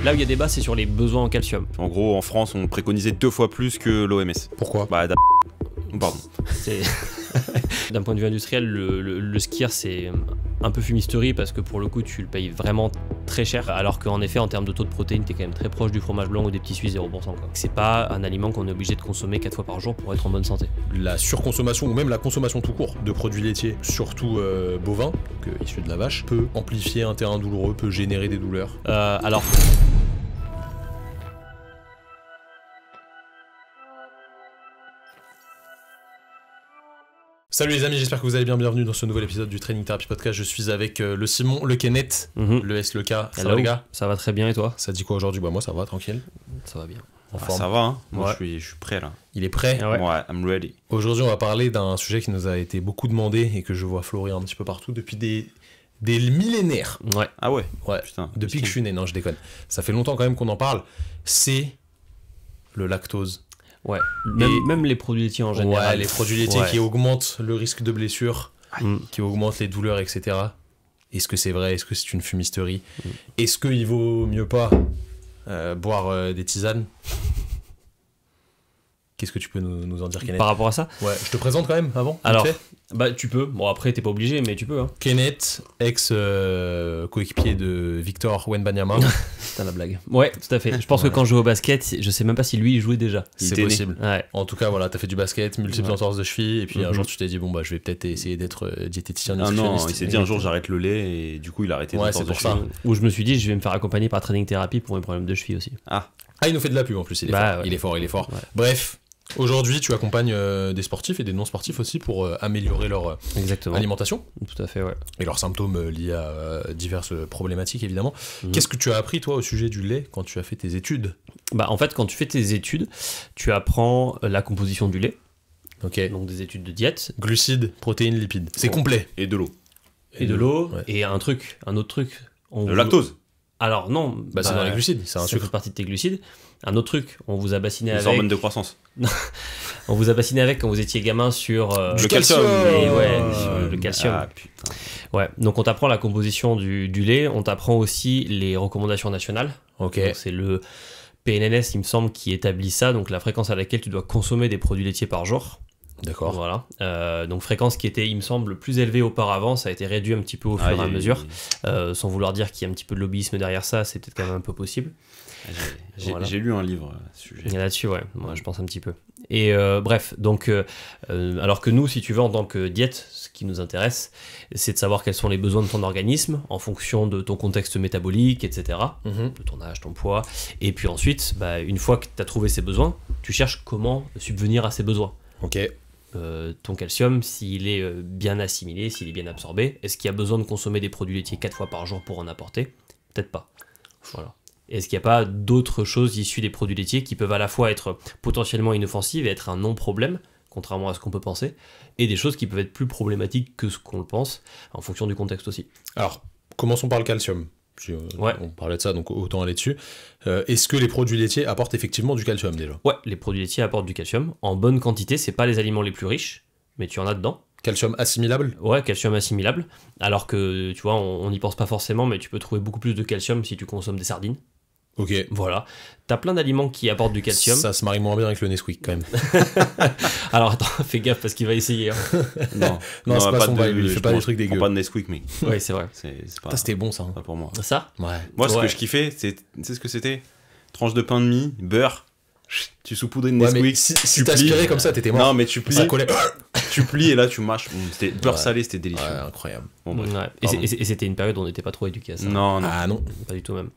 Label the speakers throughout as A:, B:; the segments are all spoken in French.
A: Là où il y a débat, c'est sur les besoins en calcium.
B: En gros, en France, on préconisait 2 fois plus que l'OMS.
C: Pourquoi?
B: Bah, pardon.
A: D'un point de vue industriel, le skier, c'est un peu fumisterie parce que pour le coup, tu le payes vraiment très cher. Alors qu'en effet, en termes de taux de protéines, t'es quand même très proche du fromage blanc ou des petits Suisses 0%. C'est pas un aliment qu'on est obligé de consommer 4 fois par jour pour être en bonne santé.
C: La surconsommation ou même la consommation tout court de produits laitiers, surtout bovins, donc issus de la vache, peut amplifier un terrain douloureux, peut générer des douleurs.
A: Alors...
C: Salut les amis, j'espère que vous allez bien, bienvenue dans ce nouvel épisode du Training Therapy Podcast. Je suis avec le Simon, le Kenneth, le S, le K. Ça va les gars?
A: Ça va très bien et toi?
C: Ça dit quoi aujourd'hui? Bah moi ça va, tranquille.
A: Ça va bien.
C: En forme.
B: Ça va, hein. Moi
A: Ouais.
B: je suis prêt là.
C: Il est prêt?
A: Ah ouais.
B: Ouais, I'm ready.
C: Aujourd'hui on va parler d'un sujet qui nous a été beaucoup demandé et que je vois fleurir un petit peu partout depuis des millénaires.
A: Ouais.
B: Ah ouais?
C: Ouais,
B: Putain.
C: depuis que je suis né, non je déconne. Ça fait longtemps quand même qu'on en parle. C'est le lactose.
A: Ouais. Même les produits laitiers en général.
C: Ouais, les produits laitiers
A: Ouais.
C: qui augmentent le risque de blessure,
A: Mm.
C: qui augmentent les douleurs, etc. Est-ce que c'est vrai? Est-ce que c'est une fumisterie? Est-ce qu'il vaut mieux pas boire des tisanes? Qu'est-ce que tu peux nous en dire, Kenneth?
A: Par rapport à ça?
C: Ouais, je te présente quand même avant. vite
A: Alors,
C: fait.
A: bah tu peux. Bon après t'es pas obligé, mais tu peux. Hein.
C: Kenneth, ex-coéquipier de Victor Wembanyama.
A: C'est la blague. Ouais, tout à fait. Je pense que quand je jouais au basket, je sais même pas si lui il jouait déjà.
B: Il
C: C'est
B: était né.
C: possible.
A: Ouais.
C: En tout cas, voilà, t'as fait du basket, multiples entorses de cheville, et puis un jour tu t'es dit, bon bah je vais peut-être essayer d'être diététicien,
B: Ah non,
C: nutritionniste.
B: il s'est dit un jour j'arrête le lait et du coup il a arrêté.
C: Ouais,
B: d'entendre
C: c'est pour
B: de
C: ça.
B: cheville.
A: Où je me suis dit, je vais me faire accompagner par Training Therapy pour mes problèmes de cheville aussi.
B: Ah,
C: Ah, il nous fait de la pub en plus, il est
A: Bah,
C: fort.
A: ouais.
C: Il est fort, il est fort.
A: Ouais.
C: Bref, aujourd'hui tu accompagnes des sportifs et des non-sportifs aussi pour améliorer leur
A: Exactement.
C: alimentation
A: Tout à fait, ouais.
C: et leurs symptômes liés à diverses problématiques évidemment.
A: Mhm.
C: Qu'est-ce que tu as appris toi au sujet du lait quand tu as fait tes études?
A: Bah en fait, quand tu fais tes études, tu apprends la composition du lait,
C: Ok.
A: donc des études de diète,
C: Glucides, protéines, lipides. C'est
A: Bon.
C: complet.
B: et de l'eau.
A: et de l'eau,
C: Ouais.
A: et un autre truc.
B: Le lactose.
A: Alors non,
C: Bah, c'est dans les glucides, c'est un
A: ça
C: sucre.
A: fait partie de tes glucides. Un autre truc, on vous a bassiné
B: Les
A: avec.
B: hormones de croissance.
A: On vous a bassiné avec quand vous étiez gamin sur.
C: Du
B: Le calcium.
A: Et ouais, sur le calcium.
B: Ah putain.
A: Ouais, donc on t'apprend la composition du lait, on t'apprend aussi les recommandations nationales.
C: Ok.
A: Donc, c'est le PNNS, il me semble, qui établit ça, donc la fréquence à laquelle tu dois consommer des produits laitiers par jour.
C: D'accord.
A: Voilà. Donc fréquence qui était, il me semble, plus élevée auparavant, ça a été réduit un petit peu au fur et à mesure. Sans vouloir dire qu'il y a un petit peu de lobbyisme derrière ça, c'est peut-être quand même un peu possible. Voilà.
B: J'ai lu un livre à ce sujet.
A: Et là-dessus, ouais, moi je pense un petit peu. Et bref, donc, alors que nous, si tu veux, en tant que diète, ce qui nous intéresse, c'est de savoir quels sont les besoins de ton organisme en fonction de ton contexte métabolique, etc.,
C: Mhm.
A: de ton âge, ton poids. Et puis ensuite, bah, une fois que tu as trouvé ces besoins, tu cherches comment subvenir à ces besoins.
C: Ok.
A: Ton calcium, s'il est bien assimilé, s'il est bien absorbé, est-ce qu'il y a besoin de consommer des produits laitiers 4 fois par jour pour en apporter? Peut-être pas. Voilà. Est-ce qu'il n'y a pas d'autres choses issues des produits laitiers qui peuvent à la fois être potentiellement inoffensives et être un non-problème, contrairement à ce qu'on peut penser, et des choses qui peuvent être plus problématiques que ce qu'on le pense, en fonction du contexte aussi.
C: Alors, commençons par le calcium.
A: Ouais.
C: On parlait de ça, donc autant aller dessus. Est-ce que les produits laitiers apportent effectivement du calcium déjà?
A: Ouais, les produits laitiers apportent du calcium. En bonne quantité, c'est pas les aliments les plus riches, mais tu en as dedans.
C: Calcium assimilable?
A: Ouais, calcium assimilable. Alors que, tu vois, on n'y pense pas forcément, mais tu peux trouver beaucoup plus de calcium si tu consommes des sardines.
C: Ok.
A: Voilà. T'as plein d'aliments qui apportent du calcium.
C: Ça se marie moins bien avec le Nesquik quand même.
A: Alors attends, fais gaffe parce qu'il va essayer. Hein.
B: Non,
C: Non, c'est pas son vibe, il fait
B: je
C: pas des
B: mange-
C: trucs
B: je prends
C: dégueux.
B: pas de Nesquik, mais
A: Ouais, c'est vrai.
B: c'est pas,
C: Putain, c'était bon ça.
B: pas pour moi.
A: Ça?
C: Ouais.
B: Moi, ce
A: Ouais.
B: que je kiffais, c'est, tu sais ce que c'était? Tranche de pain de mie, beurre, tu saupoudrais de
C: Ouais, mais
B: Nesquik.
C: si
B: tu
C: t'aspirais
B: plies.
C: comme ça, t'étais mort.
B: Non, mais tu plies,
C: Ça collait.
B: tu plies et là tu mâches. C'était beurre
C: Ouais.
B: salé, c'était délicieux.
C: Ouais, incroyable.
B: Bon, bref.
A: Ouais.
B: Pardon.
A: Et c'était une période où on n'était pas trop éduqués à ça.
B: Non, non.
C: Ah non.
A: Pas du tout même.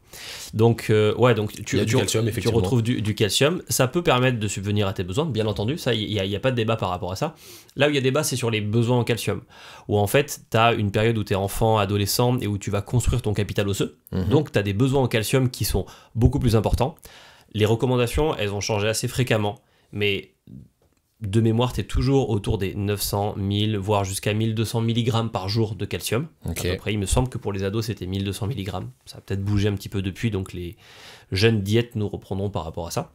A: Donc, ouais, donc
C: Il y a du calcium,
A: tu
C: effectivement.
A: retrouves du calcium. Ça peut permettre de subvenir à tes besoins, bien entendu. Ça, il n'y a pas de débat par rapport à ça. Là où il y a débat, c'est sur les besoins en calcium. Où en fait, tu as une période où tu es enfant, adolescent et où tu vas construire ton capital osseux.
C: Mhm.
A: Donc, tu as des besoins en calcium qui sont beaucoup plus importants. Les recommandations, elles ont changé assez fréquemment. Mais de mémoire, tu es toujours autour des 900, 1000, voire jusqu'à 1200 mg par jour de calcium.
C: Ok.
A: À peu près, il me semble que pour les ados, c'était 1200 mg. Ça a peut-être bougé un petit peu depuis, donc les jeunes diètes nous reprendront par rapport à ça.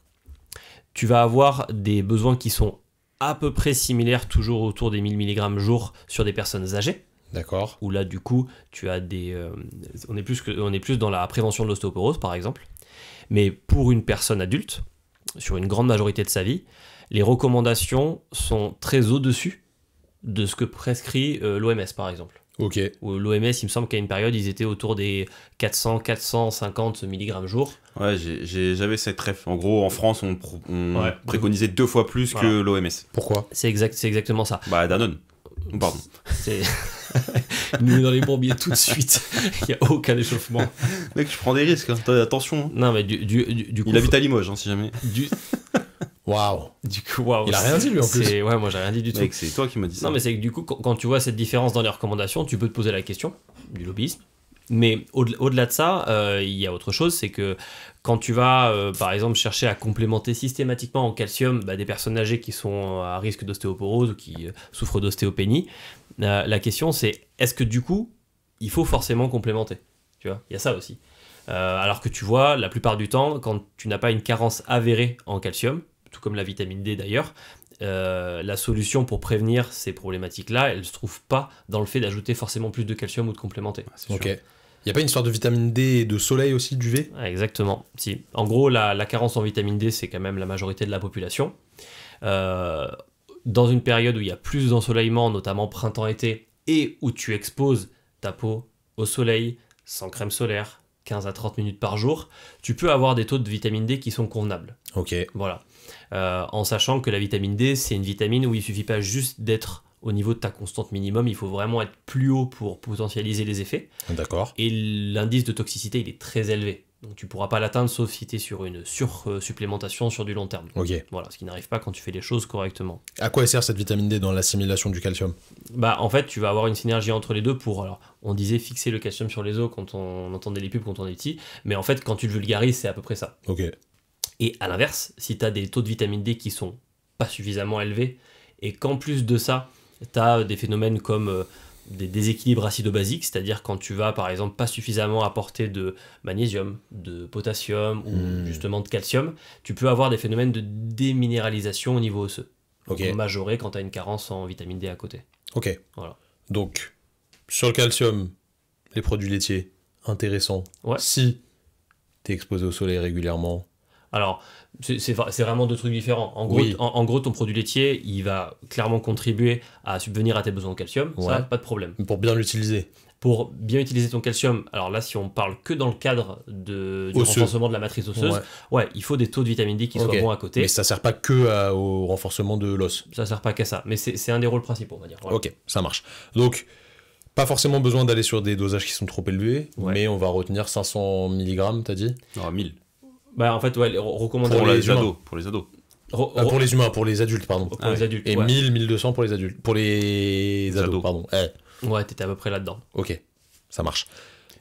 A: Tu vas avoir des besoins qui sont à peu près similaires, toujours autour des 1000 mg jour sur des personnes âgées,
C: D'accord.
A: où là, du coup, tu as des... on est plus dans la prévention de l'ostéoporose, par exemple. Mais pour une personne adulte, sur une grande majorité de sa vie, les recommandations sont très au-dessus de ce que prescrit l'OMS, par exemple.
C: Ok.
B: Ouais,
A: L'OMS, il me semble qu'à une période, ils étaient autour des 400-450 mg jour.
B: j'avais cette ref. En gros, en France, on
A: Ouais.
B: préconisait 2 fois plus
A: Voilà.
B: que l'OMS.
C: Pourquoi?
A: C'est exactement ça.
B: Bah, Danone. Pardon.
A: C'est... Il nous met dans les bourbiers tout de suite. Il n'y a aucun échauffement.
B: Mec, je prends des risques, hein. Attention. Hein.
A: Non, mais du coup...
B: Il habite à Limoges, hein, si jamais.
C: Waouh.
A: Du coup, waouh.
C: Il a rien dit, lui, en plus.
A: Ouais, moi, j'ai rien dit du tout.
B: Mec, c'est toi qui m'as dit ça.
A: Non, mais c'est que du coup, quand tu vois cette différence dans les recommandations, tu peux te poser la question du lobbyisme. Mais au-delà de ça, il y a autre chose, c'est que quand tu vas, par exemple, chercher à complémenter systématiquement en calcium des personnes âgées qui sont à risque d'ostéoporose ou qui souffrent d'ostéopénie, la question c'est, est-ce que du coup, il faut forcément complémenter? Tu vois, il y a ça aussi. Alors que tu vois, la plupart du temps, quand tu n'as pas une carence avérée en calcium, tout comme la vitamine D d'ailleurs, la solution pour prévenir ces problématiques-là, elle ne se trouve pas dans le fait d'ajouter forcément plus de calcium ou de complémenter.
B: C'est
C: Ok.
B: sûr.
C: Il n'y a pas une histoire de vitamine D et de soleil aussi, d'UV?
A: Ouais, exactement. Si. En gros, la carence en vitamine D, c'est quand même la majorité de la population. Dans une période où il y a plus d'ensoleillement, notamment printemps-été, et où tu exposes ta peau au soleil, sans crème solaire, 15 à 30 minutes par jour, tu peux avoir des taux de vitamine D qui sont convenables.
C: Ok.
A: Voilà. En sachant que la vitamine D, c'est une vitamine où il ne suffit pas juste d'être au niveau de ta constante minimum, il faut vraiment être plus haut pour potentialiser les effets.
C: D'accord.
A: Et l'indice de toxicité, il est très élevé. Donc tu ne pourras pas l'atteindre sauf si tu es sur une sursupplémentation sur du long terme.
C: Ok.
A: Voilà, ce qui n'arrive pas quand tu fais les choses correctement.
C: À quoi elle sert cette vitamine D dans l'assimilation du calcium?
A: En fait, tu vas avoir une synergie entre les deux pour, alors, on disait fixer le calcium sur les os quand on entendait les pubs quand on est petit, mais en fait, quand tu le vulgarises, c'est à peu près ça.
C: Ok.
A: Et à l'inverse, si tu as des taux de vitamine D qui sont pas suffisamment élevés, et qu'en plus de ça, tu as des phénomènes comme des déséquilibres acido-basiques, c'est-à-dire quand tu vas par exemple pas suffisamment apporter de magnésium, de potassium ou justement de calcium, tu peux avoir des phénomènes de déminéralisation au niveau osseux.
C: Ok.
A: Donc majoré quand tu as une carence en vitamine D à côté.
C: Ok.
A: Voilà.
C: Donc, sur le calcium, les produits laitiers, intéressants.
A: Ouais.
C: Si t'es exposé au soleil régulièrement.
A: Alors, c'est vraiment deux trucs différents. En gros,
C: Oui.
A: en gros, ton produit laitier, il va clairement contribuer à subvenir à tes besoins en calcium.
C: Ouais.
A: Ça, pas de problème.
C: Pour bien l'utiliser.
A: Pour bien utiliser ton calcium, alors là, si on parle que dans le cadre du
C: Osseux.
A: renforcement de la matrice osseuse, ouais, il faut des taux de vitamine D qui
C: Ok.
A: soient bons à côté.
C: Mais ça sert pas que au renforcement de l'os.
A: Ça sert pas qu'à ça. Mais c'est un des rôles principaux, on va dire. Voilà.
C: Ok, ça marche. Donc, pas forcément besoin d'aller sur des dosages qui sont trop élevés,
A: Ouais.
C: mais on va retenir 500 mg, t'as dit?
B: Non, 1000.
A: En fait, ouais, les recommandations
C: Pour les humains.
B: Pour les ados.
C: Pour les humains, pour les adultes, pardon.
A: pour
B: Ah
A: les
B: ouais.
A: adultes.
C: Et
A: ouais.
C: 1000, 1200 pour les adultes. Pour les ados,
B: ados.
C: pardon.
A: Ouais, t'étais à peu près là-dedans.
C: Ok, ça marche.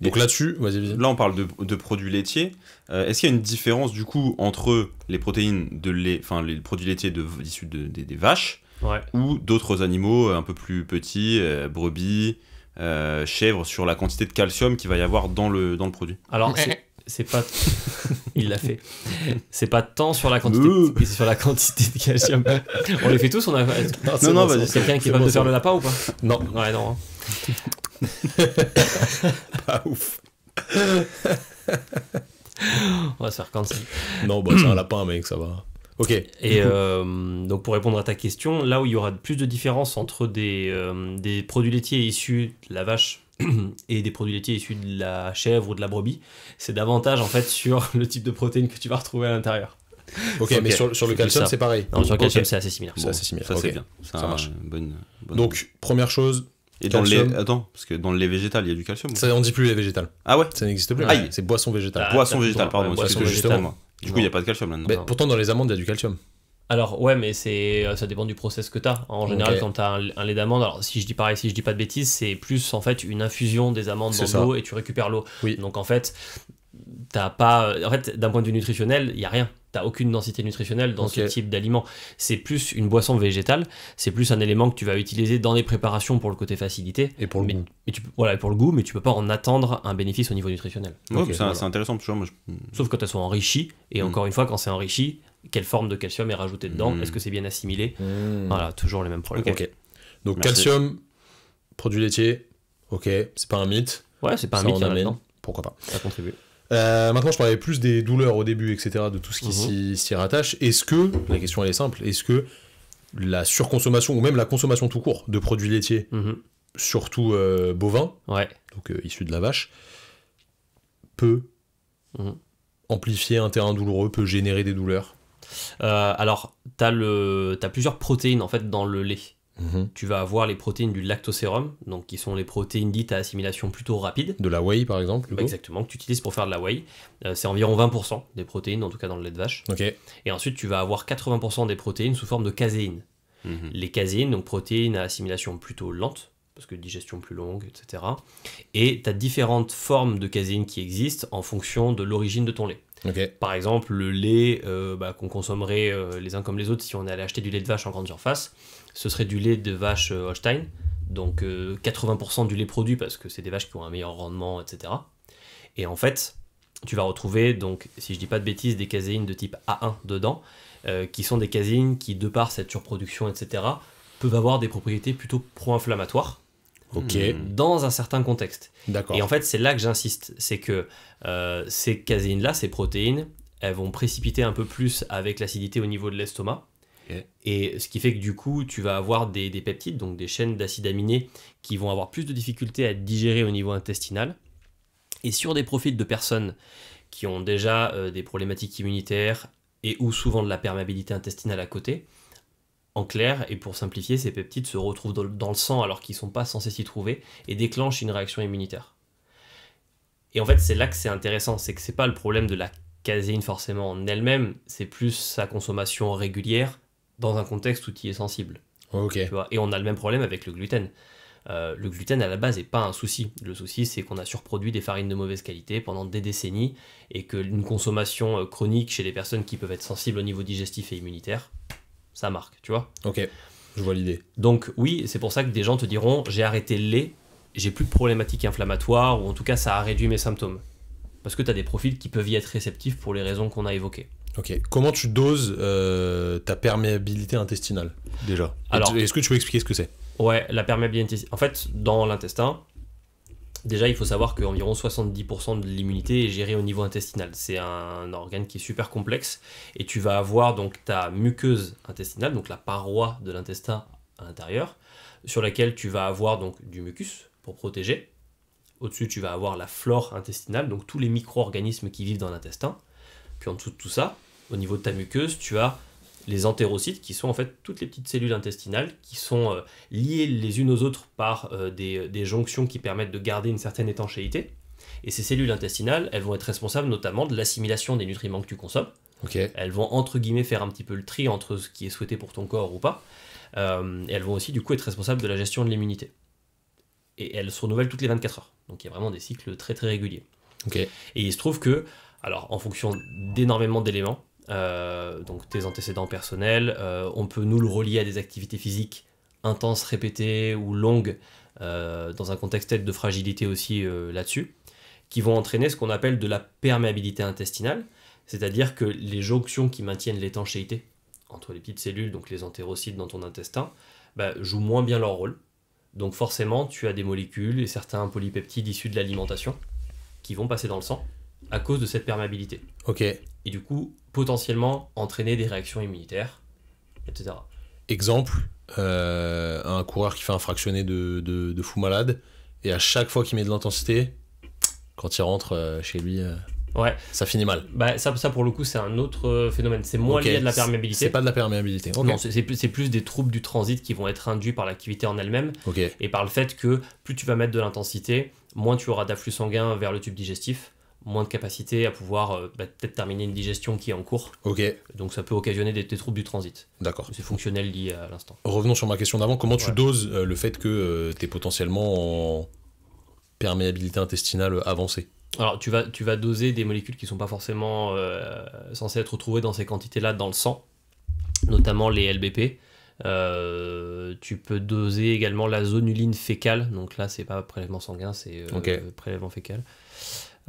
C: Donc là-dessus, vas-y.
B: Là, on parle de produits laitiers. Est-ce qu'il y a une différence, du coup, entre les protéines de lait, enfin, les produits laitiers issus des vaches
A: Ouais.
B: ou d'autres animaux un peu plus petits, brebis, chèvres, sur la quantité de calcium qu'il va y avoir dans le produit?
A: Alors, c'est pas. Il l'a fait. C'est pas tant sur la quantité, c'est sur la quantité de calcium. On les fait tous, on a.
B: Non, vas-y,
A: C'est quelqu'un qui est capable de faire le lapin ou pas?
C: Non,
A: Ouais, non.
C: pas ouf.
A: On va se faire cancel.
C: Non, bah c'est un lapin, mec, ça va. Ok.
A: Et donc pour répondre à ta question, là où il y aura plus de différence entre des produits laitiers issus de la vache et des produits laitiers issus de la chèvre ou de la brebis, c'est davantage en fait sur le type de protéines que tu vas retrouver à l'intérieur.
C: Ok, mais sur le
A: C'est
C: calcium,
A: ça.
C: c'est pareil.
A: Non, sur le calcium
C: Ok.
A: c'est assez similaire.
C: C'est assez similaire.
B: Ça,
C: Ok.
B: c'est bien.
C: Ça marche.
B: Bonne...
C: Donc, première chose,
B: Et dans le lait...
C: calcium.
B: Attends, parce que dans le lait végétal, il y a du calcium ou pas?
C: ça, on dit plus lait végétal.
B: Ah ouais?
C: Ça n'existe plus.
B: Aïe.
C: C'est boisson végétale.
A: Ah,
B: Boisson
A: t'as
B: végétale,
A: raison,
B: pardon.
A: ouais,
B: Parce que
C: boisson
B: justement,
C: végétale.
B: du coup, il n'y a pas de calcium là-dedans.
C: Mais
A: Non.
C: pourtant, dans les amandes, il y a du calcium.
A: Alors ouais, mais ça dépend du process que tu as. En général,
C: Ok.
A: quand tu as un lait d'amande, alors si je dis pareil, si je dis pas de bêtises, c'est plus en fait une infusion des amandes
C: C'est
A: dans
C: ça.
A: l'eau et tu récupères l'eau.
C: Oui.
A: Donc en fait, t'as pas, en fait, d'un point de vue nutritionnel, il y a rien. T'as aucune densité nutritionnelle dans ce
C: Ok.
A: type d'aliment. C'est plus une boisson végétale. C'est plus un élément que tu vas utiliser dans les préparations pour le côté facilité.
C: Et pour le
A: mais,
C: goût.
A: mais voilà, pour le goût, mais tu peux pas en attendre un bénéfice au niveau nutritionnel.
B: Ouais,
C: Ok,
B: c'est
C: voilà.
B: c'est intéressant, tu vois. Moi,
A: Sauf quand elles sont enrichies. Et encore une fois, quand c'est enrichi, quelle forme de calcium est rajoutée dedans? Est-ce que c'est bien assimilé? Voilà, toujours les mêmes problèmes.
C: Ok. Donc,
B: Merci.
C: calcium, produits laitiers, ok, c'est pas un mythe.
A: Ouais, c'est pas un
C: Ça
A: mythe,
C: en
A: il y en a
C: amène.
A: dedans.
C: Pourquoi pas.
A: Ça contribue.
C: Maintenant, je parlais plus des douleurs au début, etc., de tout ce qui s'y rattache. Est-ce que, la question elle est simple, est-ce que la surconsommation, ou même la consommation tout court de produits laitiers, surtout bovins, donc issus de la vache, peut amplifier un terrain douloureux, peut générer des douleurs?
A: Alors, t'as plusieurs protéines en fait dans le lait. Tu vas avoir les protéines du lactosérum, donc qui sont les protéines dites à assimilation plutôt rapide.
C: De la whey par exemple?
A: Exactement, que tu utilises pour faire de la whey. C'est environ 20% des protéines, en tout cas dans le lait de vache. Et ensuite, tu vas avoir 80% des protéines sous forme de caséine. Les caséines, donc protéines à assimilation plutôt lente, parce que digestion plus longue, etc. Et tu as différentes formes de caséine qui existent en fonction de l'origine de ton lait. Par exemple, le lait qu'on consommerait les uns comme les autres si on allait acheter du lait de vache en grande surface, ce serait du lait de vache Holstein, donc 80% du lait produit parce que c'est des vaches qui ont un meilleur rendement, etc. Et en fait, tu vas retrouver, donc, si je dis pas de bêtises, des caséines de type A1 dedans, qui sont des caséines qui, de par cette surproduction, etc., peuvent avoir des propriétés plutôt pro-inflammatoires. Dans un certain contexte. Et en fait, c'est là que j'insiste, c'est que ces caséines-là, ces protéines, elles vont précipiter un peu plus avec l'acidité au niveau de l'estomac. Et ce qui fait que du coup, tu vas avoir des peptides, donc des chaînes d'acides aminés, qui vont avoir plus de difficultés à être digérées au niveau intestinal. Et sur des profils de personnes qui ont déjà des problématiques immunitaires et ou souvent de la perméabilité intestinale à côté, en clair, et pour simplifier, ces peptides se retrouvent dans le sang alors qu'ils ne sont pas censés s'y trouver et déclenchent une réaction immunitaire. Et en fait, c'est là que c'est intéressant, c'est que c'est pas le problème de la caséine forcément en elle-même, c'est plus sa consommation régulière dans un contexte où tu y es sensible. Tu vois, et on a le même problème avec le gluten. Le gluten à la base n'est pas un souci. Le souci, c'est qu'on a surproduit des farines de mauvaise qualité pendant des décennies et qu'une consommation chronique chez les personnes qui peuvent être sensibles au niveau digestif et immunitaire, ça marque, tu vois.
C: Je vois l'idée.
A: Donc oui, c'est pour ça que des gens te diront j'ai arrêté le lait, j'ai plus de problématiques inflammatoires, ou en tout cas ça a réduit mes symptômes. Parce que tu as des profils qui peuvent y être réceptifs pour les raisons qu'on a évoquées.
C: Comment tu doses ta perméabilité intestinale, déjà? Alors, est-ce que tu peux expliquer ce que c'est?
A: Ouais, la perméabilité... En fait, dans l'intestin, déjà, il faut savoir qu'environ 70% de l'immunité est gérée au niveau intestinal. C'est un organe qui est super complexe. Et tu vas avoir donc ta muqueuse intestinale, donc la paroi de l'intestin à l'intérieur, sur laquelle tu vas avoir donc du mucus pour protéger. Au-dessus, tu vas avoir la flore intestinale, donc tous les micro-organismes qui vivent dans l'intestin. Puis en dessous de tout ça, au niveau de ta muqueuse, tu as les entérocytes, qui sont en fait toutes les petites cellules intestinales qui sont liées les unes aux autres par des jonctions qui permettent de garder une certaine étanchéité. Et ces cellules intestinales, elles vont être responsables notamment de l'assimilation des nutriments que tu consommes. Elles vont entre guillemets faire un petit peu le tri entre ce qui est souhaité pour ton corps ou pas. Et elles vont aussi du coup être responsables de la gestion de l'immunité. Et elles se renouvellent toutes les 24 heures. Donc il y a vraiment des cycles très très réguliers. Et il se trouve que, alors en fonction d'énormément d'éléments, donc tes antécédents personnels, on peut nous le relier à des activités physiques intenses, répétées ou longues, dans un contexte de fragilité aussi là-dessus, qui vont entraîner ce qu'on appelle de la perméabilité intestinale, c'est-à-dire que les jonctions qui maintiennent l'étanchéité entre les petites cellules, donc les entérocytes dans ton intestin, jouent moins bien leur rôle. Donc forcément, tu as des molécules et certains polypeptides issus de l'alimentation qui vont passer dans le sang à cause de cette perméabilité. Et du coup, potentiellement entraîner des réactions immunitaires, etc.
C: Exemple, un coureur qui fait un fractionné de fou malade, et à chaque fois qu'il met de l'intensité, quand il rentre chez lui, ça finit mal.
A: Ça pour le coup, c'est un autre phénomène. C'est moins lié à de la perméabilité.
C: C'est pas de la perméabilité.
A: Non, c'est plus des troubles du transit qui vont être induits par l'activité en elle-même et par le fait que plus tu vas mettre de l'intensité, moins tu auras d'afflux sanguin vers le tube digestif, moins de capacité à pouvoir peut-être terminer une digestion qui est en cours. Donc ça peut occasionner des troubles du transit. C'est fonctionnel lié à l'instant.
C: Revenons sur ma question d'avant. Comment tu doses le fait que tu es potentiellement en perméabilité intestinale avancée?
A: Alors tu vas doser des molécules qui ne sont pas forcément censées être retrouvées dans ces quantités-là dans le sang, notamment les LBP. Tu peux doser également la zonuline fécale, donc là c'est pas prélèvement sanguin, c'est prélèvement fécal.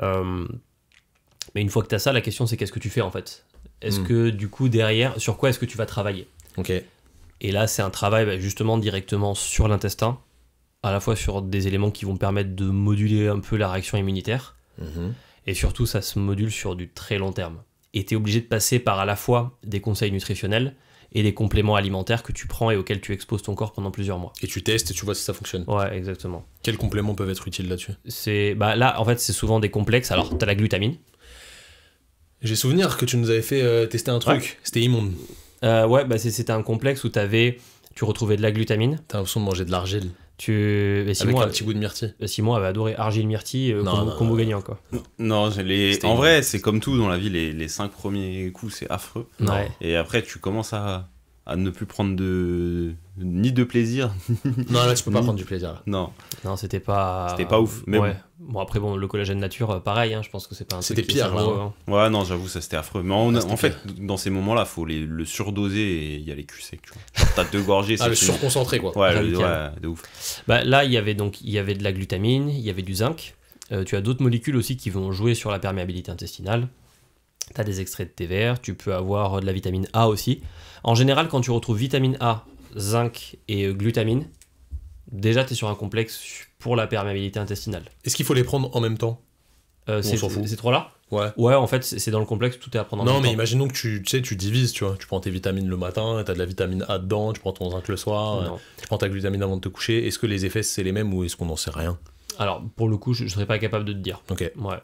A: Mais une fois que tu as ça, la question c'est qu'est-ce que tu fais en fait? Est-ce que du coup derrière, sur quoi est-ce que tu vas travailler? Et là c'est un travail justement directement sur l'intestin, à la fois sur des éléments qui vont permettre de moduler un peu la réaction immunitaire, Et surtout, ça se module sur du très long terme. Et tu es obligé de passer par à la fois des conseils nutritionnels et des compléments alimentaires que tu prends et auxquels tu exposes ton corps pendant plusieurs mois.
C: Et tu testes et tu vois si ça fonctionne.
A: Ouais, exactement.
C: Quels compléments peuvent être utiles là-dessus?
A: Là, en fait, c'est souvent des complexes. Alors, tu as la glutamine.
C: J'ai souvenir que tu nous avais fait tester un truc.
A: Ouais.
C: C'était immonde.
A: C'était un complexe où tu retrouvais de la glutamine.
C: T'as l'impression de manger de l'argile.
A: Simon,
C: avec un petit goût de myrtille.
A: Simon avait adoré argile myrtille, combo gagnant, quoi.
B: Non, en vrai, c'est comme tout dans la vie, les 5 premiers coups, c'est affreux.
A: Ouais.
B: Et après, tu commences à ne plus prendre ni de plaisir.
C: Non, là, tu peux pas prendre du plaisir. Là.
B: Non,
A: c'était pas
B: ouf. Mais
A: ouais. Bon, après, le collagène nature, pareil, hein, je pense que c'est pas un
C: C'était
A: truc
C: pire, là.
B: Hein. Ouais, non, j'avoue, ça c'était affreux. Mais en fait, dans ces moments-là, faut le surdoser et y aller cul sec, tu vois. Genre, t'as 2 gorgées.
C: Le surconcentré, quoi.
B: Ouais, de ouf.
A: Là, il y avait de la glutamine, il y avait du zinc. Tu as d'autres molécules aussi qui vont jouer sur la perméabilité intestinale. Tu as des extraits de thé vert, tu peux avoir de la vitamine A aussi. En général, quand tu retrouves vitamine A, zinc et glutamine, déjà tu es sur un complexe pour la perméabilité intestinale.
C: Est-ce qu'il faut les prendre en même temps?
A: Ces 3-là?
C: Ouais,
A: en fait, c'est dans le complexe, tout est à prendre en même temps.
C: Non, mais imaginons que tu divises, tu vois. Tu prends tes vitamines le matin, et t'as de la vitamine A dedans, tu prends ton zinc le soir, tu prends ta glutamine avant de te coucher. Est-ce que les effets, c'est les mêmes ou est-ce qu'on n'en sait rien?
A: Alors, pour le coup, je serais pas capable de te dire.
C: Ok.
A: Ouais.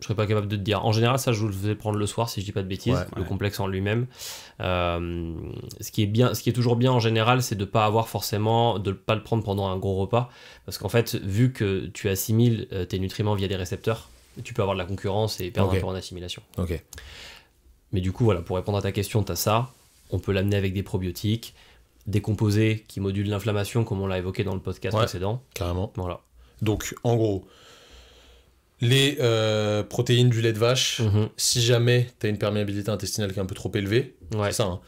A: Je serais pas capable de te dire. En général, ça, je vous le faisais prendre le soir, si je dis pas de bêtises, le complexe en lui-même. Ce qui est toujours bien en général, c'est de pas pas le prendre pendant un gros repas, parce qu'en fait, vu que tu assimiles tes nutriments via des récepteurs, tu peux avoir de la concurrence et perdre un peu en assimilation.
C: Ok.
A: Mais du coup, voilà, pour répondre à ta question, t'as ça. On peut l'amener avec des probiotiques, des composés qui modulent l'inflammation, comme on l'a évoqué dans le podcast précédent.
C: Carrément.
A: Voilà.
C: Donc, en gros, les protéines du lait de vache, si jamais tu as une perméabilité intestinale qui est un peu trop élevée, c'est ça,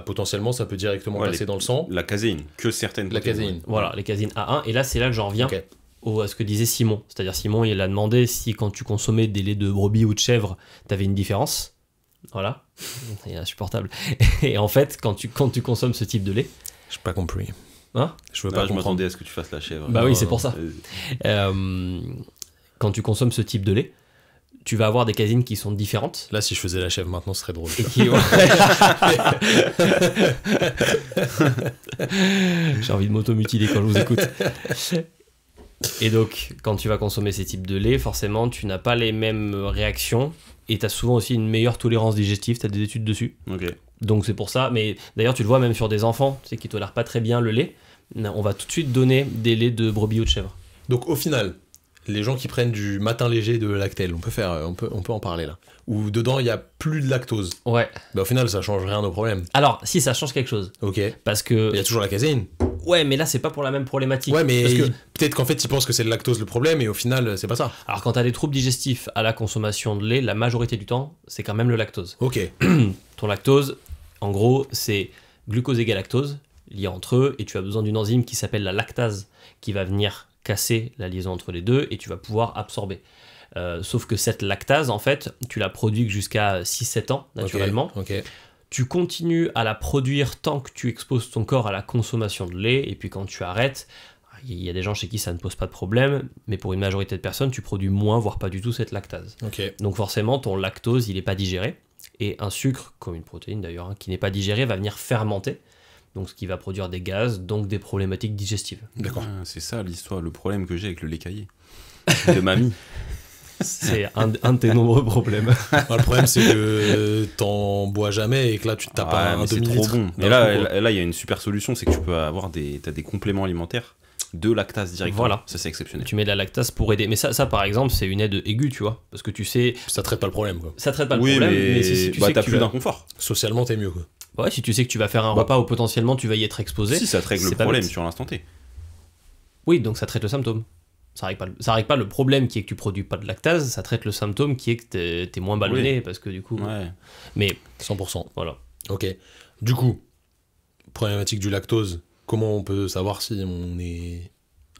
C: potentiellement ça peut directement passer dans le sang.
B: La caséine, que certaines
C: protéines. La caséine.
A: Voilà, les caséines A1. Et là, c'est là que j'en reviens à ce que disait Simon. C'est-à-dire, Simon, il a demandé si quand tu consommais des laits de brebis ou de chèvre, tu avais une différence. Voilà, c'est insupportable. Et en fait, quand tu consommes ce type de lait...
C: J'ai pas compris.
A: Hein?
C: Je
B: m'attendais à ce que tu fasses la chèvre.
A: Bah oui, c'est pour ça. Quand tu consommes ce type de lait, tu vas avoir des caséines qui sont différentes.
C: Là, si je faisais la chèvre maintenant, ce serait drôle.
A: J'ai envie de m'automutiler quand je vous écoute. Et donc, quand tu vas consommer ces types de lait, forcément, tu n'as pas les mêmes réactions et tu as souvent aussi une meilleure tolérance digestive. Tu as des études dessus.
B: Ok.
A: Donc, c'est pour ça. Mais d'ailleurs, tu le vois même sur des enfants qui ne tolèrent pas très bien le lait. On va tout de suite donner des laits de brebis ou de chèvre.
C: Donc, au final, les gens qui prennent du matin léger de Lactel, on peut en parler là. Où dedans, il n'y a plus de lactose.
A: Ouais.
C: Bah, au final, ça change rien au problème.
A: Alors, si, ça change quelque chose.
C: Ok.
A: Parce que...
C: Il y a toujours la caséine.
A: Ouais, mais là, c'est pas pour la même problématique.
C: Ouais, mais peut-être qu'en fait, ils pensent que c'est le lactose le problème, et au final, c'est pas ça.
A: Alors, quand t'as des troubles digestifs à la consommation de lait, la majorité du temps, c'est quand même le lactose.
C: Ok.
A: Ton lactose, en gros, c'est glucose égale lactose, liés entre eux, et tu as besoin d'une enzyme qui s'appelle la lactase, qui va venir casser la liaison entre les deux, et tu vas pouvoir absorber. Sauf que cette lactase, en fait, tu la produis jusqu'à 6-7 ans, naturellement.
C: Ok.
A: Tu continues à la produire tant que tu exposes ton corps à la consommation de lait, et puis quand tu arrêtes, il y a des gens chez qui ça ne pose pas de problème, mais pour une majorité de personnes, tu produis moins, voire pas du tout cette lactase.
C: Okay.
A: Donc forcément, ton lactose, il n'est pas digéré, et un sucre, comme une protéine d'ailleurs, qui n'est pas digéré, va venir fermenter, donc ce qui va produire des gaz, donc des problématiques digestives.
C: D'accord.
B: Ah, c'est ça l'histoire, le problème que j'ai avec le lait caillé de mamie.
A: C'est un de tes nombreux problèmes.
C: Le problème, c'est que t'en bois jamais et que là, tu te tapes un demi-litre.
B: C'est trop bon. Mais là, il y a une super solution, c'est que tu peux avoir t'as des compléments alimentaires de lactase directement.
A: Voilà.
B: Ça, c'est exceptionnel.
A: Tu mets de la lactase pour aider. Mais ça par exemple, c'est une aide aiguë, tu vois. Parce que tu sais...
C: Ça traite pas le problème, quoi.
A: Ça traite pas le problème, mais si tu sais
B: t'as
A: que
B: plus d'inconfort.
C: Socialement, t'es mieux, quoi.
A: Ouais, si tu sais que tu vas faire un repas où potentiellement tu vas y être exposé...
B: Si, ça te règle le problème sur l'instant T.
A: Oui, donc ça traite le symptôme. Ça règle pas le problème qui est que tu produis pas de lactase, ça traite le symptôme qui est que t'es moins ballonné, parce que du coup...
B: Ouais.
A: Mais...
C: 100%.
A: Voilà.
C: Ok. Du coup, problématique du lactose, comment on peut savoir si on est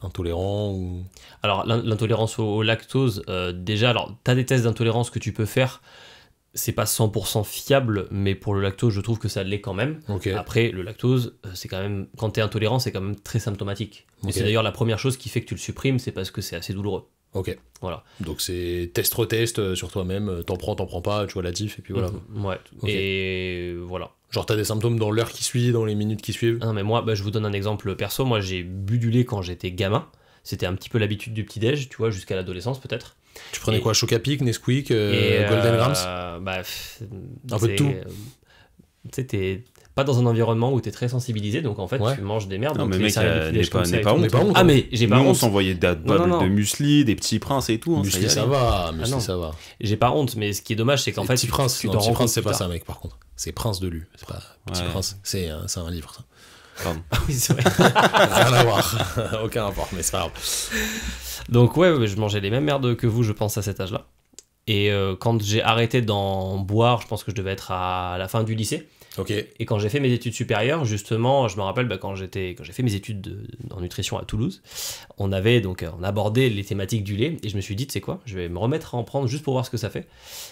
C: intolérant ou...
A: Alors, l'intolérance au lactose, déjà, alors, t'as des tests d'intolérance que tu peux faire, c'est pas 100% fiable, mais pour le lactose, je trouve que ça l'est quand même.
C: Okay.
A: Après, le lactose, c'est quand même, quand t'es intolérant, c'est quand même très symptomatique. Et c'est d'ailleurs la première chose qui fait que tu le supprimes, c'est parce que c'est assez douloureux.
C: Ok.
A: Voilà.
C: Donc c'est test-retest sur toi-même, t'en prends pas, tu vois la diff, et puis voilà.
A: Ouais.
C: Ok.
A: Et voilà.
C: Genre t'as des symptômes dans l'heure qui suit, dans les minutes qui suivent.
A: Ah non, mais moi, je vous donne un exemple perso. Moi, j'ai bu du lait quand j'étais gamin. C'était un petit peu l'habitude du petit-déj, tu vois, jusqu'à l'adolescence peut-être.
C: Tu prenais quoi, Chocapic, Nesquik,
A: Et,
C: Golden Grams
A: un
C: peu de tout.
A: Tu sais, t'es pas dans un environnement où t'es très sensibilisé, donc en fait, tu manges des merdes.
B: Non,
A: donc
B: mais
A: les
B: mec,
A: céréales de
B: n'est
A: petit-déj comme ça et
B: pas
A: tout.
C: On n'est pas honte.
A: Ah, mais j'ai pas
B: Nous, on
A: honte.
B: s'envoyait des
A: non.
B: de muesli, des petits princes et tout. Hein,
C: Muesli,
B: y
C: ça
B: allait.
C: va,
A: non.
C: Muesli, ça va.
A: J'ai pas honte, mais ce qui est dommage, c'est qu'en
C: Les
A: fait,
C: Petit Prince,
A: tu
C: non,
A: t'en
C: Petit
A: rends
C: Prince,
A: compte
C: c'est
A: plus
C: pas
A: tard.
C: ça, mec, par contre. C'est Prince de Lu, c'est pas Petit
B: Ouais.
C: Prince, c'est un livre, ça.
B: Pardon.
A: Ah oui, c'est vrai.
C: Rien à voir, aucun rapport, mais c'est pas grave.
A: Donc ouais, je mangeais les mêmes merdes que vous, je pense, à cet âge-là. Et quand j'ai arrêté d'en boire, je pense que je devais être à la fin du lycée.
C: Ok.
A: Et quand j'ai fait mes études supérieures, justement, je me rappelle quand j'ai fait mes études en nutrition à Toulouse, on abordait les thématiques du lait et je me suis dit, tu sais quoi, je vais me remettre à en prendre juste pour voir ce que ça fait.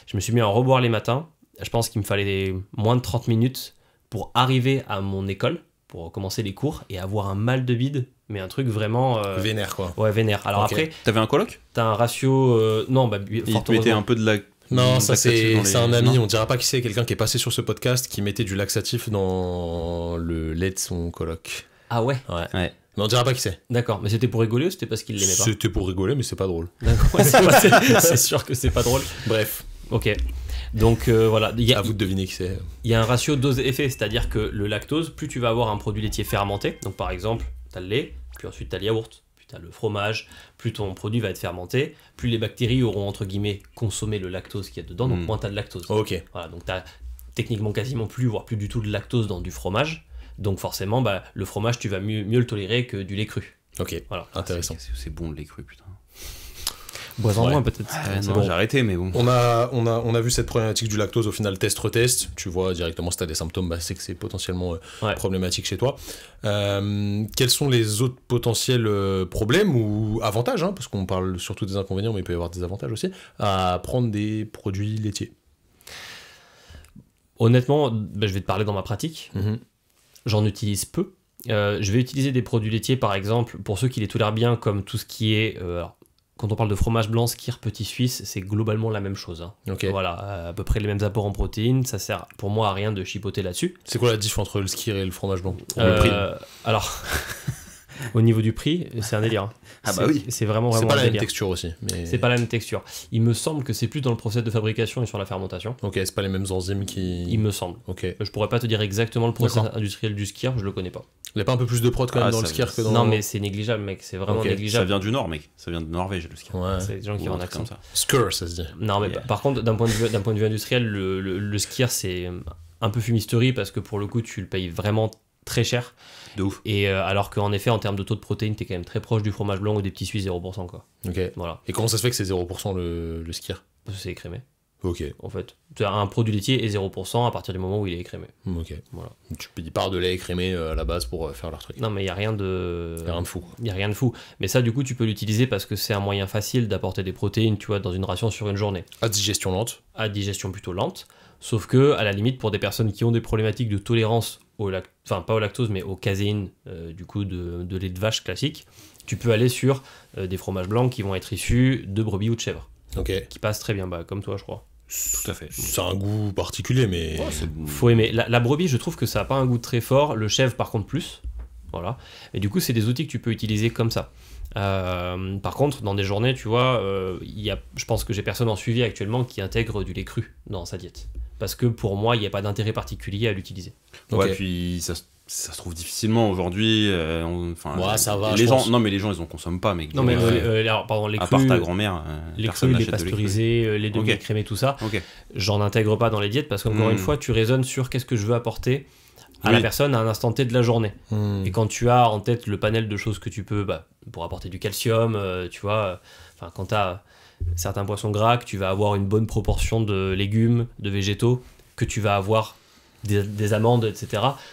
A: Je me suis mis à en reboire les matins. Je pense qu'il me fallait moins de 30 minutes pour arriver à mon école, pour commencer les cours et avoir un mal de bide, mais un truc vraiment...
C: Vénère, quoi.
A: Ouais, vénère. Alors
C: Ok.
A: après,
B: T'avais un coloc?
A: t'as un ratio... non,
B: Il
A: fort
B: te mettait
A: heureusement.
B: un peu de la.
C: Non, ça
B: laxatif dans
C: c'est
B: les-
C: un ami,
B: Non.
C: on dira pas qui c'est, quelqu'un qui est passé sur ce podcast qui mettait du laxatif dans le lait de son coloc.
A: Ah ouais,
C: Ouais.
B: Ouais.
C: Mais on dira pas qui c'est.
A: d'accord. Mais c'était pour rigoler ou c'était parce qu'il l'aimait pas?
C: C'était pour rigoler, mais c'est pas drôle.
A: D'accord, ouais, c'est sûr que c'est pas drôle.
C: Bref,
A: Ok. Donc voilà, il y
C: à
A: a,
C: vous de deviner qui c'est.
A: il y a un ratio dose-effet, c'est-à-dire que le lactose, plus tu vas avoir un produit laitier fermenté, donc par exemple, tu as le lait, puis ensuite tu as le yaourt, puis tu as le fromage, plus ton produit va être fermenté, plus les bactéries auront entre guillemets consommé le lactose qu'il y a dedans, donc moins tu as de lactose.
C: Ok.
A: Voilà, donc tu as techniquement quasiment plus, voire plus du tout de lactose dans du fromage, donc forcément, le fromage, tu vas mieux le tolérer que du lait cru.
C: Ok.
A: Voilà.
C: Intéressant.
B: C'est bon le lait cru, putain.
A: Bois-en
C: Ouais.
A: moins peut-être. C'est
B: Non,
A: bon.
B: j'ai arrêté, mais bon.
C: On a vu cette problématique du lactose au final test-retest. Tu vois directement si tu as des symptômes, c'est que c'est potentiellement
A: Ouais.
C: problématique chez toi. Quels sont les autres potentiels problèmes ou avantages, hein, parce qu'on parle surtout des inconvénients, mais il peut y avoir des avantages aussi, à prendre des produits laitiers?
A: Honnêtement, je vais te parler dans ma pratique. J'en utilise peu. Je vais utiliser des produits laitiers, par exemple, pour ceux qui les tolèrent bien, comme tout ce qui est... alors, quand on parle de fromage blanc, skyr, petit suisse, c'est globalement la même chose. Hein.
C: Ok.
A: Voilà, à peu près les mêmes apports en protéines. Ça sert pour moi à rien de chipoter là-dessus.
C: C'est quoi la diff entre le skyr et le fromage blanc? Le prix.
A: Alors, au niveau du prix, c'est un délire. Hein.
B: Ah bah oui.
A: C'est vraiment
C: C'est
A: un
C: pas la même
A: délire.
C: texture aussi. Mais...
A: C'est pas la même texture. Il me semble que c'est plus dans le process de fabrication et sur la fermentation.
C: Ok, c'est pas les mêmes enzymes qui.
A: Il me semble.
C: Ok.
A: Je pourrais pas te dire exactement le process
C: D'accord.
A: industriel du skyr, je le connais pas.
C: Il n'y a pas un peu plus de prod quand même
B: Ah,
C: dans le
B: ça-
C: skyr que dans.
A: Non, mais c'est négligeable, mec. C'est vraiment
C: Ok,
B: Ça
A: négligeable.
B: vient du Nord, mec. Ça vient de Norvège, le ski.
C: Ouais.
A: C'est des gens qui
B: Ou
A: ont
B: un
A: un
B: truc
A: accent.
B: comme ça.
C: Skyr, ça se dit.
A: Non, mais
B: Yeah.
A: par contre, d'un point de vue industriel, le skyr, c'est un peu fumisterie parce que pour le coup, tu le payes vraiment très cher.
B: De ouf.
A: Et alors qu'en effet, en termes de taux de protéines, t'es quand même très proche du fromage blanc ou des petits suisses 0%, quoi.
C: Ok.
A: Voilà.
C: Et comment ça se fait que c'est 0% le skyr?
A: Parce que c'est écrémé,
C: Ok.
A: en fait. Un produit laitier est 0% à partir du moment où il est écrémé.
C: Ok.
A: Voilà.
C: Tu pars de lait écrémé à la base pour faire leur truc.
A: Non, mais il n'y a rien de.
C: Y a rien de fou.
A: Il n'y a rien de fou. Mais ça, du coup, tu peux l'utiliser parce que c'est un moyen facile d'apporter des protéines, tu vois, dans une ration sur une journée.
C: À digestion lente.
A: À digestion plutôt lente. Sauf que, à la limite, pour des personnes qui ont des problématiques de tolérance enfin pas au lactose, mais au caséine, du coup, de lait de vache classique, tu peux aller sur des fromages blancs qui vont être issus de brebis ou de chèvre,
C: Ok.
A: qui passent très bien, comme toi, je crois.
B: Tout à fait.
C: Ça a un goût particulier, mais.
A: Faut aimer. La brebis, je trouve que ça n'a pas un goût très fort, le chèvre, par contre, plus. Voilà. Et du coup, c'est des outils que tu peux utiliser comme ça. Par contre, dans des journées, tu vois, je pense que j'ai personne en suivi actuellement qui intègre du lait cru dans sa diète. Parce que pour moi, il n'y a pas d'intérêt particulier à l'utiliser.
B: Ouais,
C: Ok.
B: puis ça se trouve difficilement aujourd'hui. Enfin,
C: Ouais, ça va,
B: Les
C: je
B: gens,
C: pense.
B: non, mais les gens, ils en consomment pas, mec.
A: Non, mais
C: Ouais.
A: alors, pardon, les
B: À
A: crus,
B: part ta grand-mère,
A: les
B: personne
A: crus, les
B: n'achète de lait cru.
A: pasteurisés, les
B: Ok.
A: demi-écrémés, tout ça,
B: Ok.
A: j'en intègre pas dans les diètes parce qu'encore une fois, tu raisonnes sur qu'est-ce que je veux apporter à la
B: Oui.
A: personne à un instant T de la journée.
C: Hmm.
A: Et quand tu as en tête le panel de choses que tu peux, pour apporter du calcium, tu vois, quand tu as certains poissons gras, que tu vas avoir une bonne proportion de légumes, de végétaux, que tu vas avoir des amandes, etc.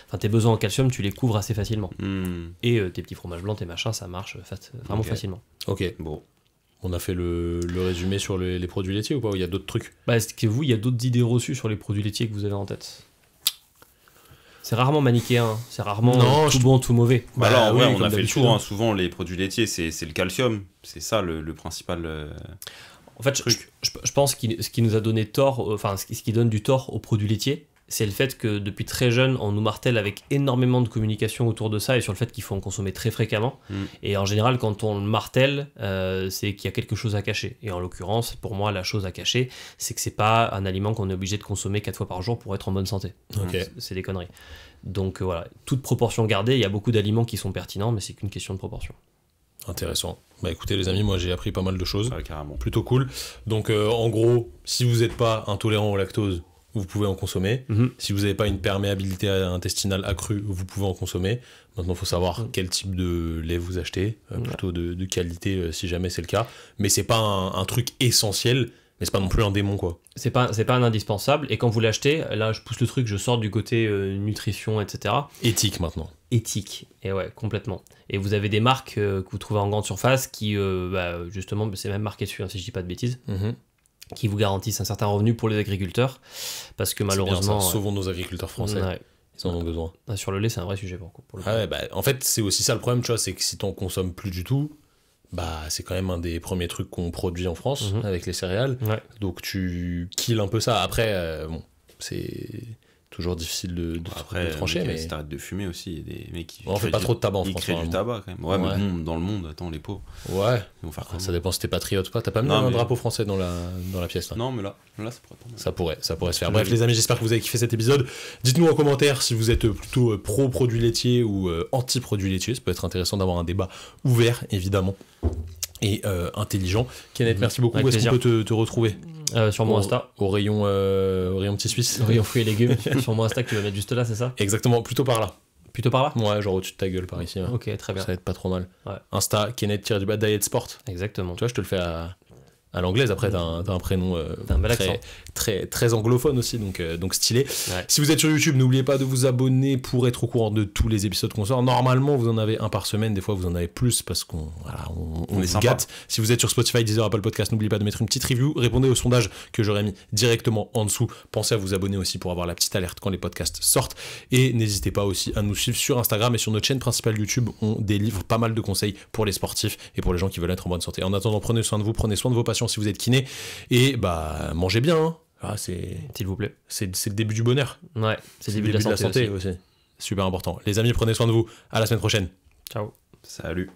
A: Enfin, tes besoins en calcium, tu les couvres assez facilement. Et tes petits fromages blancs, tes machins, ça marche vraiment
B: Ok.
A: facilement.
C: Ok.
B: Bon.
C: On a fait le résumé sur les produits laitiers ou pas? Ou il y a d'autres trucs?
A: Est-ce que vous, il y a d'autres idées reçues sur les produits laitiers que vous avez en tête? C'est rarement manichéen, c'est rarement
C: Non,
A: tout bon, tout mauvais.
B: Bah là, en
C: oui,
B: vrai, on
C: comme
B: a fait le
C: d'habitude,
B: tour.
C: hein.
B: Hein. Souvent, les produits laitiers, c'est le calcium. C'est ça le principal.
A: En fait, je pense que ce qui nous a donné tort, enfin, ce qui donne du tort aux produits laitiers, c'est le fait que depuis très jeune, on nous martèle avec énormément de communication autour de ça et sur le fait qu'il faut en consommer très fréquemment. Et en général, quand on le martèle, c'est qu'il y a quelque chose à cacher. Et en l'occurrence, pour moi, la chose à cacher, c'est que c'est pas un aliment qu'on est obligé de consommer 4 fois par jour pour être en bonne santé.
C: Ok.
A: C'est des conneries. Donc voilà, toute proportion gardée, il y a beaucoup d'aliments qui sont pertinents, mais c'est qu'une question de proportion.
C: Intéressant. Bah écoutez les amis, moi j'ai appris pas mal de choses.
B: Ouais, carrément.
C: Plutôt cool. Donc en gros, si vous n'êtes pas intolérant au lactose, vous pouvez en consommer. Si vous n'avez pas une perméabilité intestinale accrue, vous pouvez en consommer. Maintenant, il faut savoir quel type de lait vous achetez, plutôt de qualité si jamais c'est le cas. Mais c'est pas un truc essentiel, mais c'est pas non plus un démon, quoi.
A: C'est pas un indispensable, et quand vous l'achetez, là je pousse le truc, je sors du côté nutrition, etc.
C: Éthique maintenant.
A: Éthique, et ouais, complètement. Et vous avez des marques que vous trouvez en grande surface qui, justement, c'est même marqué dessus, hein, si je dis pas de bêtises, qui vous garantissent un certain revenu pour les agriculteurs, parce que malheureusement...
C: Bien ça. Sauvons nos agriculteurs français.
A: Ouais.
C: Ils en ont besoin.
A: Sur le lait, c'est un vrai sujet pour le coup.
C: Ah ouais, bah, en fait, c'est aussi ça le problème, tu vois, c'est que si t'en consommes plus du tout, bah c'est quand même un des premiers trucs qu'on produit en France avec les céréales.
A: Ouais.
C: Donc tu kills un peu ça. Après, bon, c'est toujours difficile de trancher. Mais
B: si t'arrêtes de fumer aussi, il y a des mecs qui.
C: On fait pas trop de tabac en
B: Ils
C: France.
B: créent du tabac quand même. Ouais, mais bon, dans le monde, attends, les pauvres.
C: Ouais.
B: Ils vont faire comment ?
C: Ça dépend si t'es patriote ou pas. T'as pas mis
B: Non,
C: un
B: mais-
C: drapeau français dans la pièce là.
B: Non, mais là, ça pourrait être pas mal.
C: Ça pourrait se faire. Bref, les amis, j'espère que vous avez kiffé cet épisode. Dites-nous en commentaire si vous êtes plutôt pro-produits laitiers ou anti-produits laitiers. Ça peut être intéressant d'avoir un débat ouvert, évidemment, et intelligent. Kenneth, merci beaucoup.
A: Avec
C: Où est-ce qu'on
A: plaisir.
C: peut te retrouver
A: Sur mon Insta,
C: au rayon petit Suisse.
A: rayon fruits et légumes, sur mon Insta que tu vas mettre juste là, c'est ça ?
C: Exactement, plutôt par là.
A: Plutôt par là ?
C: Ouais, genre au-dessus de ta gueule par ici. Ouais.
A: Ok, très bien.
C: Ça va être pas trop mal.
A: Ouais.
C: Insta, Kenneth-Diet Sport.
A: Exactement.
C: Tu vois, je te le fais à l'anglaise. Après, t'as un prénom
A: T'as un bel accent.
C: très anglophone aussi, donc stylé.
A: Ouais.
C: Si vous êtes sur YouTube, n'oubliez pas de vous abonner pour être au courant de tous les épisodes qu'on sort. Normalement, vous en avez un par semaine. Des fois, vous en avez plus parce qu'on
B: On est
C: vous
B: sympa.
C: gâte. Si vous êtes sur Spotify, Deezer, Apple Podcast, n'oubliez pas de mettre une petite review. Répondez au sondage que j'aurais mis directement en dessous. Pensez à vous abonner aussi pour avoir la petite alerte quand les podcasts sortent. Et n'hésitez pas aussi à nous suivre sur Instagram et sur notre chaîne principale YouTube. On délivre pas mal de conseils pour les sportifs et pour les gens qui veulent être en bonne santé. En attendant, prenez soin de vous, prenez soin de vos patients si vous êtes kiné. Et bah, mangez bien. Hein. Ah,
A: S'il vous plaît.
C: c'est le début du bonheur.
A: Ouais, c'est le début de la santé aussi.
C: Super important. Les amis, prenez soin de vous. À la semaine prochaine.
A: Ciao.
B: Salut.